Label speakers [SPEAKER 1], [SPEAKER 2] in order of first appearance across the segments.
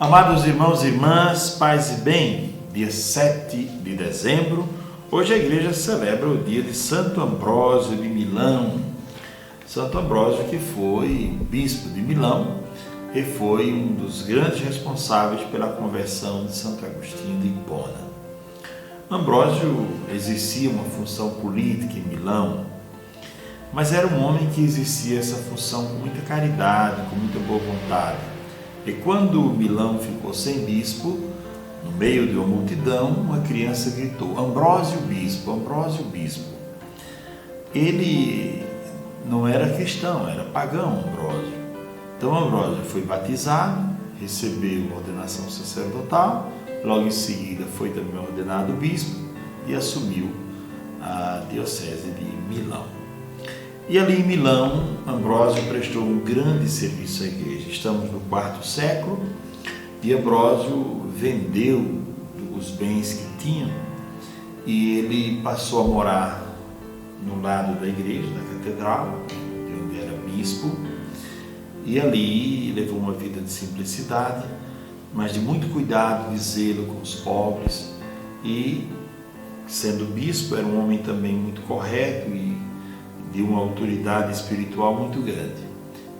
[SPEAKER 1] Amados irmãos e irmãs, paz e bem, dia 7 de dezembro, hoje a igreja celebra o dia de Santo Ambrósio de Milão. Santo Ambrósio que foi bispo de Milão e foi um dos grandes responsáveis pela conversão de Santo Agostinho de Hipona. Ambrósio exercia uma função política em Milão, mas era um homem que exercia essa função com muita caridade, com muita boa vontade. E quando Milão ficou sem bispo, no meio de uma multidão, uma criança gritou: Ambrósio bispo, Ambrósio bispo. Ele não era cristão, era pagão, Ambrósio. Então Ambrósio foi batizado, recebeu a ordenação sacerdotal, logo em seguida foi também ordenado bispo e assumiu a diocese de Milão. E ali em Milão, Ambrósio prestou um grande serviço à igreja. Estamos no IV século e Ambrósio vendeu os bens que tinha e ele passou a morar no lado da igreja, da catedral, de onde era bispo, e ali levou uma vida de simplicidade, mas de muito cuidado, de zelo com os pobres, e sendo bispo era um homem também muito correto e de uma autoridade espiritual muito grande.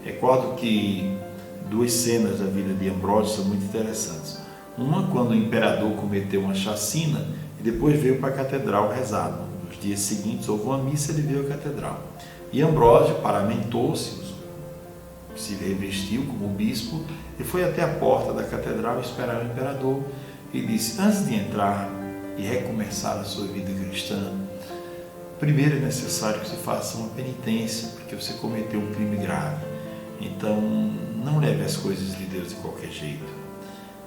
[SPEAKER 1] Recordo que duas cenas da vida de Ambrósio são muito interessantes. Uma, quando o imperador cometeu uma chacina e depois veio para a catedral rezar. Nos dias seguintes houve uma missa e ele veio à catedral. E Ambrósio paramentou-se, se revestiu como bispo e foi até a porta da catedral esperar o imperador e disse: antes de entrar e recomeçar a sua vida cristã, primeiro é necessário que você faça uma penitência, porque você cometeu um crime grave. Então, não leve as coisas de Deus de qualquer jeito.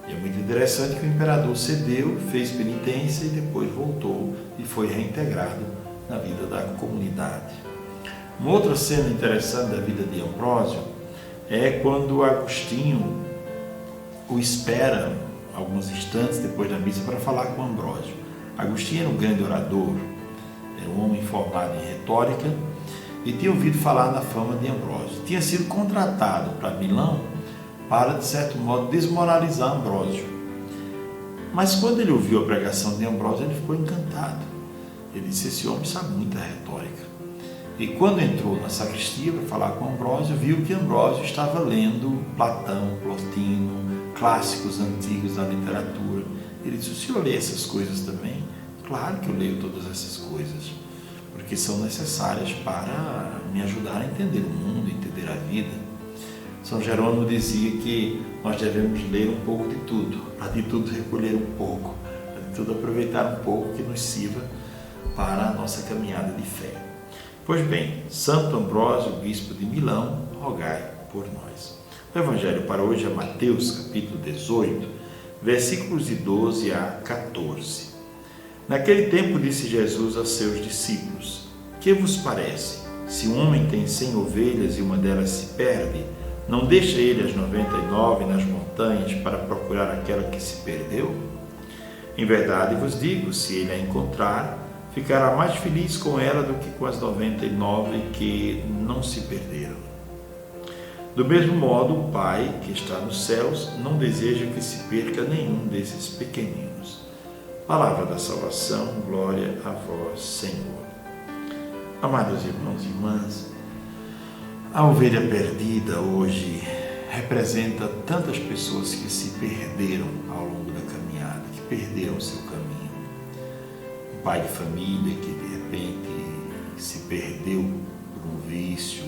[SPEAKER 1] E é muito interessante que o imperador cedeu, fez penitência e depois voltou e foi reintegrado na vida da comunidade. Uma outra cena interessante da vida de Ambrósio é quando Agostinho o espera alguns instantes depois da missa para falar com Ambrósio. Agostinho era um grande orador, era um homem formado em retórica e tinha ouvido falar da fama de Ambrósio. Tinha sido contratado para Milão para, de certo modo, desmoralizar Ambrósio. Mas quando ele ouviu a pregação de Ambrósio, ele ficou encantado. Ele disse: esse homem sabe muita retórica. E quando entrou na sacristia para falar com Ambrósio, viu que Ambrósio estava lendo Platão, Plotino, clássicos antigos da literatura. Ele disse: o senhor lê essas coisas também? Claro que eu leio todas essas coisas, porque são necessárias para me ajudar a entender o mundo, entender a vida. São Jerônimo dizia que nós devemos ler um pouco de tudo, para de tudo recolher um pouco, para de tudo aproveitar um pouco que nos sirva para a nossa caminhada de fé. Pois bem, Santo Ambrósio, bispo de Milão, rogai por nós. O Evangelho para hoje é Mateus, capítulo 18, versículos de 12 a 14. Naquele tempo disse Jesus a seus discípulos: que vos parece? Se um homem tem 100 ovelhas e uma delas se perde, não deixa ele as 99 nas montanhas para procurar aquela que se perdeu? Em verdade vos digo, se ele a encontrar, ficará mais feliz com ela do que com as 99 que não se perderam. Do mesmo modo, o Pai, que está nos céus, não deseja que se perca nenhum desses pequeninos. Palavra da salvação, glória a vós, Senhor. Amados irmãos e irmãs, a ovelha perdida hoje representa tantas pessoas que se perderam ao longo da caminhada, que perderam o seu caminho. Um pai de família que de repente se perdeu por um vício,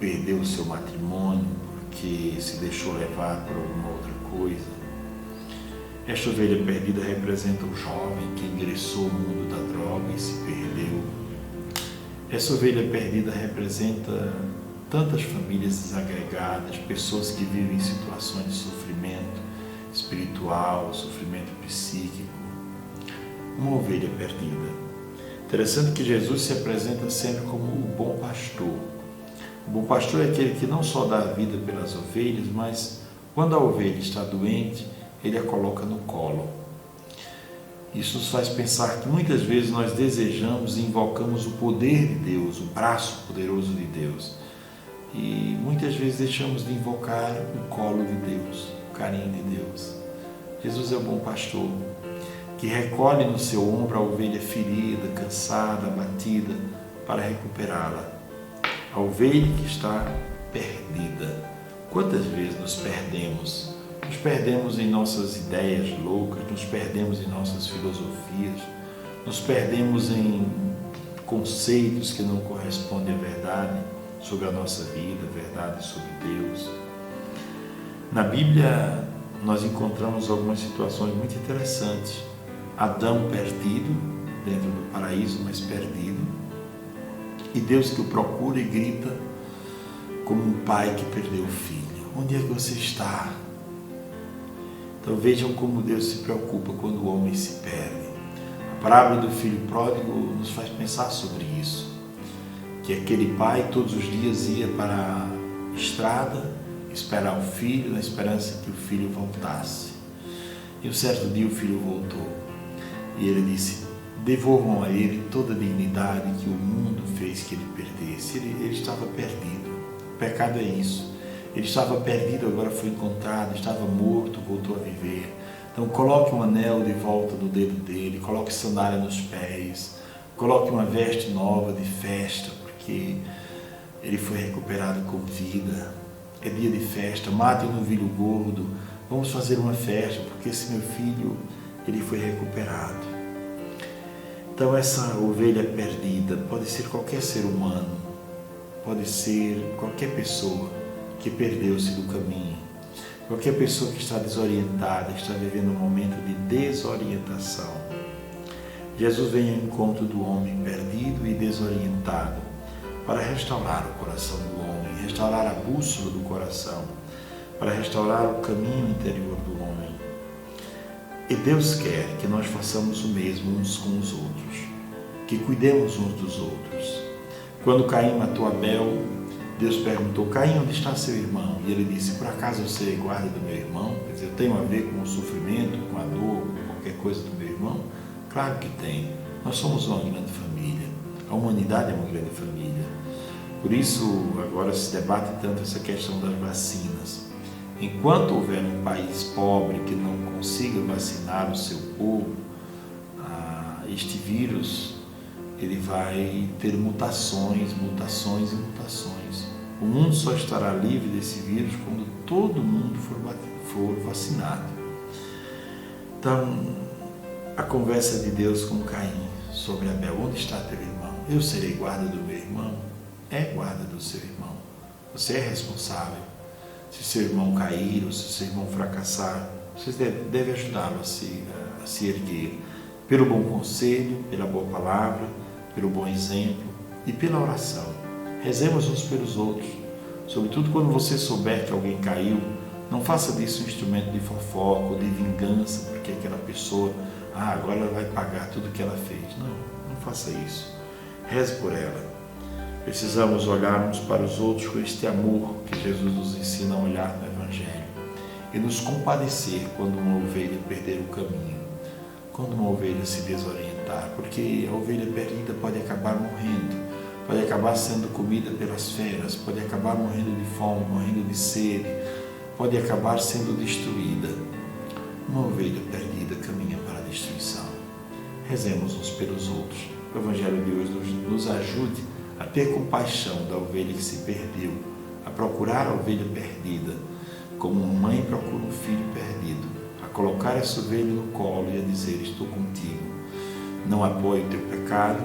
[SPEAKER 1] perdeu o seu matrimônio porque se deixou levar por alguma outra coisa. Esta ovelha perdida representa o jovem que ingressou no mundo da droga e se perdeu. Essa ovelha perdida representa tantas famílias desagregadas, pessoas que vivem em situações de sofrimento espiritual, sofrimento psíquico. Uma ovelha perdida. Interessante que Jesus se apresenta sempre como o bom pastor. O bom pastor é aquele que não só dá a vida pelas ovelhas, mas quando a ovelha está doente, ele a coloca no colo. Isso nos faz pensar que muitas vezes nós desejamos e invocamos o poder de Deus, o braço poderoso de Deus. E muitas vezes deixamos de invocar o colo de Deus, carinho de Deus. Jesus é o bom pastor, que recolhe no seu ombro a ovelha ferida, cansada, abatida, para recuperá-la. A ovelha que está perdida. Quantas vezes nos perdemos? Nos perdemos em nossas ideias loucas, nos perdemos em nossas filosofias, nos perdemos em conceitos que não correspondem à verdade sobre a nossa vida, verdade sobre Deus. Na Bíblia, nós encontramos algumas situações muito interessantes. Adão perdido, dentro do paraíso, mas perdido. E Deus que o procura e grita como um pai que perdeu o filho. Onde é que você está? Então vejam como Deus se preocupa quando o homem se perde. A parábola do filho pródigo nos faz pensar sobre isso. Que aquele pai todos os dias ia para a estrada esperar o filho, na esperança que o filho voltasse. E um certo dia o filho voltou. E ele disse: devolvam a ele toda a dignidade que o mundo fez que ele perdesse. Ele estava perdido. O pecado é isso. Ele estava perdido, agora foi encontrado, estava morto, voltou a viver. Então coloque um anel de volta no dedo dele, coloque sandália nos pés, coloque uma veste nova de festa, porque ele foi recuperado com vida. É dia de festa, matem um novilho gordo, vamos fazer uma festa, porque esse meu filho, ele foi recuperado. Então essa ovelha perdida pode ser qualquer ser humano, pode ser qualquer pessoa que perdeu-se do caminho, qualquer pessoa que está desorientada, que está vivendo um momento de desorientação. Jesus vem ao encontro do homem perdido e desorientado para restaurar o coração do homem, restaurar a bússola do coração, para restaurar o caminho interior do homem. E Deus quer que nós façamos o mesmo uns com os outros, que cuidemos uns dos outros. Quando Caim matou Abel, Deus perguntou: Caim, onde está seu irmão? E ele disse: por acaso eu serei guarda do meu irmão? Quer dizer, eu tenho a ver com o sofrimento, com a dor, com qualquer coisa do meu irmão? Claro que tem. Nós somos uma grande família. A humanidade é uma grande família. Por isso, agora se debate tanto essa questão das vacinas. Enquanto houver um país pobre que não consiga vacinar o seu povo, este vírus ele vai ter mutações. O mundo só estará livre desse vírus quando todo mundo for vacinado. Então, a conversa de Deus com Caim sobre Abel: onde está teu irmão? Eu serei guarda do meu irmão? É guarda do seu irmão. Você é responsável. Se seu irmão cair ou se seu irmão fracassar, você deve ajudá-lo a se erguer. Pelo bom conselho, pela boa palavra, pelo bom exemplo e pela oração. Rezemos uns pelos outros. Sobretudo quando você souber que alguém caiu, não faça disso um instrumento de fofoca ou de vingança, porque aquela pessoa, agora ela vai pagar tudo que ela fez. Não faça isso. Reze por ela. Precisamos olharmos para os outros com este amor que Jesus nos ensina a olhar no Evangelho e nos compadecer quando uma ovelha perder o caminho, quando uma ovelha se desorientar, porque a ovelha perdida pode acabar morrendo, pode acabar sendo comida pelas feras, pode acabar morrendo de fome, morrendo de sede, pode acabar sendo destruída. Uma ovelha perdida caminha para a destruição. Rezemos uns pelos outros. O Evangelho de hoje nos ajude a ter compaixão da ovelha que se perdeu, a procurar a ovelha perdida, como uma mãe procura um filho perdido, a colocar essa ovelha no colo e a dizer: estou contigo. Não apoio o teu pecado,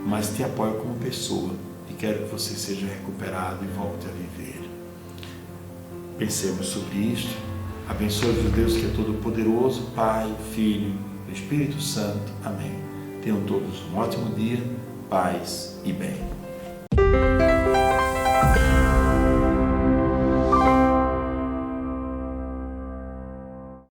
[SPEAKER 1] mas te apoio como pessoa e quero que você seja recuperado e volte a viver. Pensemos sobre isto. Abençoe-vos Deus que é todo-poderoso, Pai, Filho e Espírito Santo. Amém. Tenham todos um ótimo dia, paz e bem.